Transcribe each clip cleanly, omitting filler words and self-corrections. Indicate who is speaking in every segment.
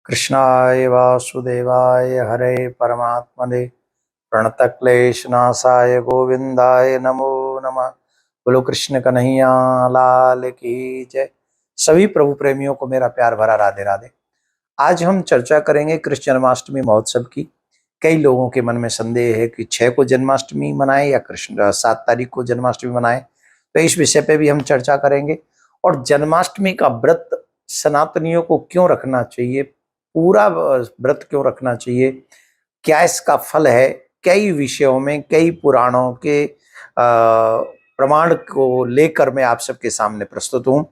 Speaker 1: कृष्णाय वासुदेवाय हरे परमात्मने प्रणतक्लेशनाशाय गोविंदाय नमो नमः। बोलो कृष्ण कन्हैया लाल की जय। सभी प्रभु प्रेमियों को मेरा प्यार भरा राधे राधे। आज हम चर्चा करेंगे कृष्ण जन्माष्टमी महोत्सव की। कई लोगों के मन में संदेह है कि 6 को जन्माष्टमी मनाएं या कृष्ण 7 तारीख को जन्माष्टमी मनाएं, तो इस विषय पे भी हम चर्चा करेंगे। और जन्माष्टमी का व्रत सनातनियों को क्यों रखना चाहिए, पूरा व्रत क्यों रखना चाहिए, क्या इसका फल है, कई विषयों में कई पुराणों के प्रमाण को लेकर मैं आप सबके सामने प्रस्तुत हूं।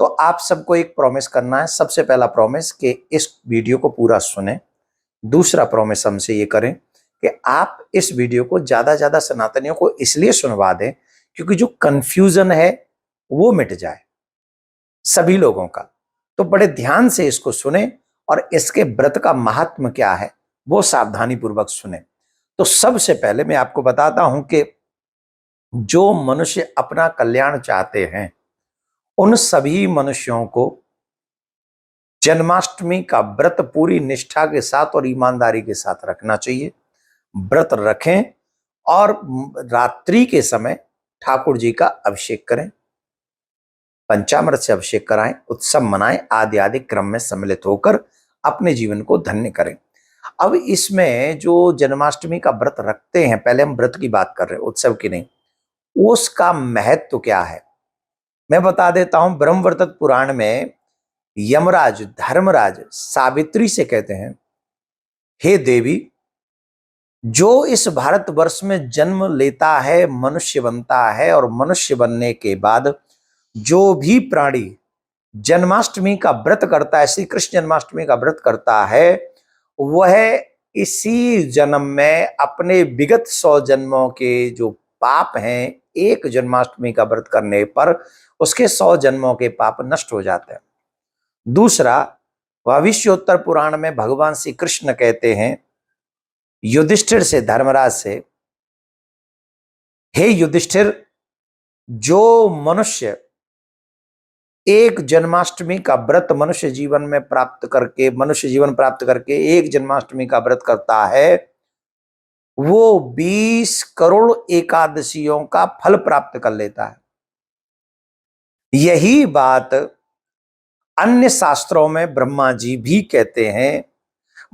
Speaker 1: तो आप सबको एक प्रॉमिस करना है। सबसे पहला प्रॉमिस कि इस वीडियो को पूरा सुने। दूसरा प्रॉमिस हमसे ये करें कि आप इस वीडियो को ज्यादा ज्यादा सनातनियों को इसलिए सुनवा दें क्योंकि जो कंफ्यूजन है वो मिट जाए सभी लोगों का। तो बड़े ध्यान से इसको सुने और इसके व्रत का महात्म क्या है वो सावधानी पूर्वक सुने। तो सबसे पहले मैं आपको बताता हूं कि जो मनुष्य अपना कल्याण चाहते हैं उन सभी मनुष्यों को जन्माष्टमी का व्रत पूरी निष्ठा के साथ और ईमानदारी के साथ रखना चाहिए। व्रत रखें और रात्रि के समय ठाकुर जी का अभिषेक करें, पंचामृत से अभिषेक कराएं, उत्सव मनाएं, आदि आदि क्रम में सम्मिलित होकर अपने जीवन को धन्य करें। अब इसमें जो जन्माष्टमी का व्रत रखते हैं, पहले हम व्रत की बात कर रहे हैं, उत्सव की नहीं, उसका महत्व क्या है मैं बता देता हूं। ब्रह्मवर्तत पुराण में यमराज धर्मराज सावित्री से कहते हैं, हे देवी, जो इस भारतवर्ष में जन्म लेता है मनुष्य बनता है और मनुष्य बनने के बाद जो भी प्राणी जन्माष्टमी का व्रत करता है, श्री कृष्ण जन्माष्टमी का व्रत करता है, वह इसी जन्म में अपने विगत 100 जन्मों के जो पाप हैं एक जन्माष्टमी का व्रत करने पर उसके 100 जन्मों के पाप नष्ट हो जाते हैं। दूसरा, भविष्योत्तर पुराण में भगवान श्री कृष्ण कहते हैं युधिष्ठिर से, धर्मराज से, हे युधिष्ठिर, जो मनुष्य एक जन्माष्टमी का व्रत मनुष्य जीवन प्राप्त करके एक जन्माष्टमी का व्रत करता है, वो 20 करोड़ एकादशियों का फल प्राप्त कर लेता है। यही बात अन्य शास्त्रों में ब्रह्मा जी भी कहते हैं।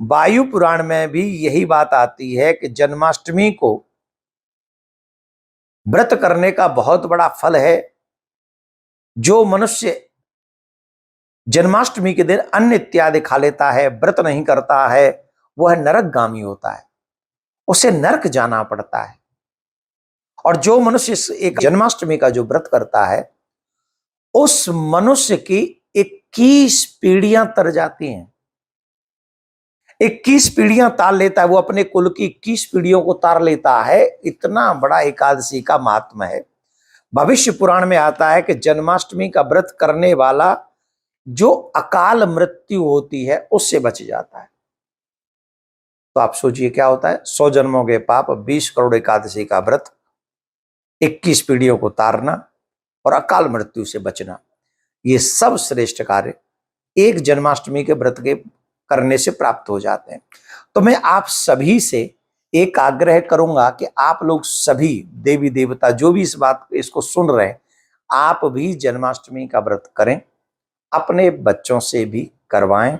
Speaker 1: वायु पुराण में भी यही बात आती है कि जन्माष्टमी को व्रत करने का बहुत बड़ा फल है। जो मनुष्य जन्माष्टमी के दिन अन्न इत्यादि खा लेता है, व्रत नहीं करता है, वह नरकगामी होता है, उसे नरक जाना पड़ता है। और जो मनुष्य एक जन्माष्टमी का जो व्रत करता है उस मनुष्य की 21 पीढ़ियां तर जाती हैं। 21 पीढ़ियां तार लेता है, वो अपने कुल की 21 पीढ़ियों को तार लेता है। इतना बड़ा एकादशी का महात्मा है। भविष्य पुराण में आता है कि जन्माष्टमी का व्रत करने वाला जो अकाल मृत्यु होती है उससे बच जाता है। तो आप सोचिए क्या होता है, 100 जन्मों के पाप, 20 करोड़ एकादशी का व्रत, 21 पीढ़ियों को तारना और अकाल मृत्यु से बचना, ये सब श्रेष्ठ कार्य एक जन्माष्टमी के व्रत के करने से प्राप्त हो जाते हैं। तो मैं आप सभी से एक आग्रह करूंगा कि आप लोग सभी देवी देवता जो भी इसको सुन रहे हैं, आप भी जन्माष्टमी का व्रत करें, अपने बच्चों से भी करवाएं,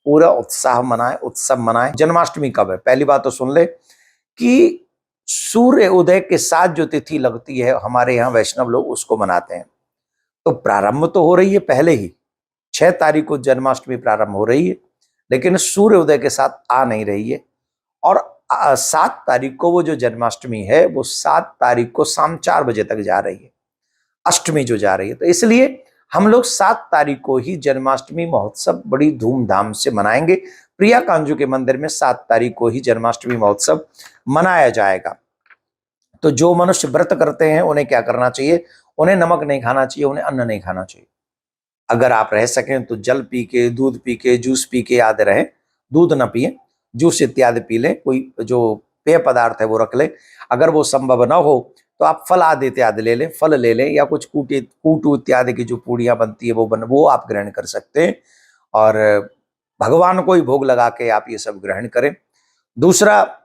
Speaker 1: पूरा उत्साह मनाएं, उत्सव मनाएं। जन्माष्टमी कब है पहली बात तो सुन ले कि सूर्य उदय के साथ जो तिथि लगती है हमारे यहाँ वैष्णव लोग उसको मनाते हैं। तो प्रारंभ तो हो रही है पहले ही, 6 तारीख को जन्माष्टमी प्रारंभ हो रही है, लेकिन सूर्य उदय के साथ आ नहीं रही है। और 7 तारीख को वो जो जन्माष्टमी है वो 7 तारीख को शाम 4 बजे तक जा रही है, अष्टमी जो जा रही है। तो इसलिए हम लोग 7 तारीख को ही जन्माष्टमी महोत्सव बड़ी धूमधाम से मनाएंगे। प्रिया कांजू के मंदिर में 7 तारीख को ही जन्माष्टमी महोत्सव मनाया जाएगा। तो जो मनुष्य व्रत करते हैं उन्हें क्या करना चाहिए, उन्हें नमक नहीं खाना चाहिए, उन्हें अन्न नहीं खाना चाहिए। अगर आप रह सकें तो जल पी के, दूध पी के, जूस पी के आदि रहें। दूध न पिए, जूस इत्यादि पी लें, कोई जो पेय पदार्थ है वो रख लें। अगर वो संभव न हो तो आप फल आदि इत्यादि ले लें, फल ले लें, या कुछ कूटू इत्यादि की जो पूड़ियाँ बनती है वो आप ग्रहण कर सकते हैं। और भगवान को ही भोग लगा के आप ये सब ग्रहण करें। दूसरा,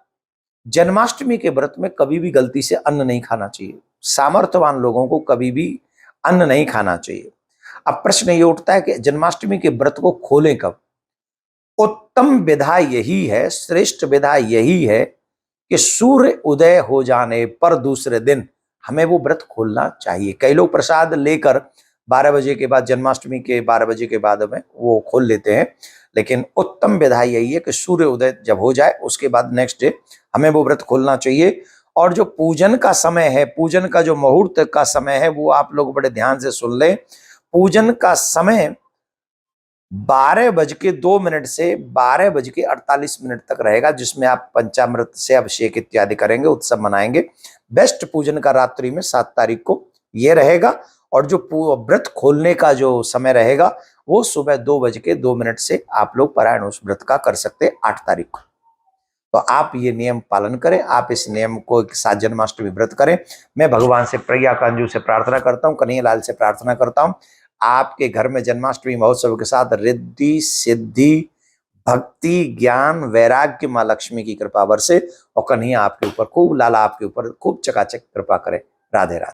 Speaker 1: जन्माष्टमी के व्रत में कभी भी गलती से अन्न नहीं खाना चाहिए। सामर्थ्यवान लोगों को कभी भी अन्न नहीं खाना चाहिए। अब प्रश्न ये उठता है कि जन्माष्टमी के व्रत को खोलें कब? उत्तम विधा यही है, श्रेष्ठ विधा यही है कि सूर्य उदय हो जाने पर दूसरे दिन हमें वो व्रत खोलना चाहिए। कई लोग प्रसाद लेकर 12 बजे के बाद, जन्माष्टमी के 12 बजे के बाद में वो खोल लेते हैं, लेकिन उत्तम विधा यही है कि सूर्य उदय जब हो जाए उसके बाद नेक्स्ट डे हमें वो व्रत खोलना चाहिए। और जो पूजन का समय है, पूजन का जो मुहूर्त का समय है, वो आप लोग बड़े ध्यान से सुन लें। पूजन का समय 12:02 से 12:48 तक रहेगा, जिसमें आप पंचामृत से अभिषेक इत्यादि करेंगे, उत्सव मनाएंगे। बेस्ट पूजन का रात्रि में 7 तारीख को ये रहेगा। और जो व्रत खोलने का जो समय रहेगा वो सुबह 2:02 से आप लोग पारायण उस व्रत का कर सकते हैं 8 तारीख को। तो आप ये नियम पालन करें, आप इस नियम को एक साथ जन्माष्टमी व्रत करें। मैं भगवान से, प्रज्ञा कांजू से प्रार्थना करता हूँ, कन्हैयालाल से प्रार्थना करता हूँ, आपके घर में जन्माष्टमी महोत्सव के साथ रिद्धि सिद्धि भक्ति ज्ञान वैराग्य माँ लक्ष्मी की कृपा बरसे और कन्हैया आपके ऊपर खूब, लाला आपके ऊपर खूब चकाचक कृपा करे। राधे राधे।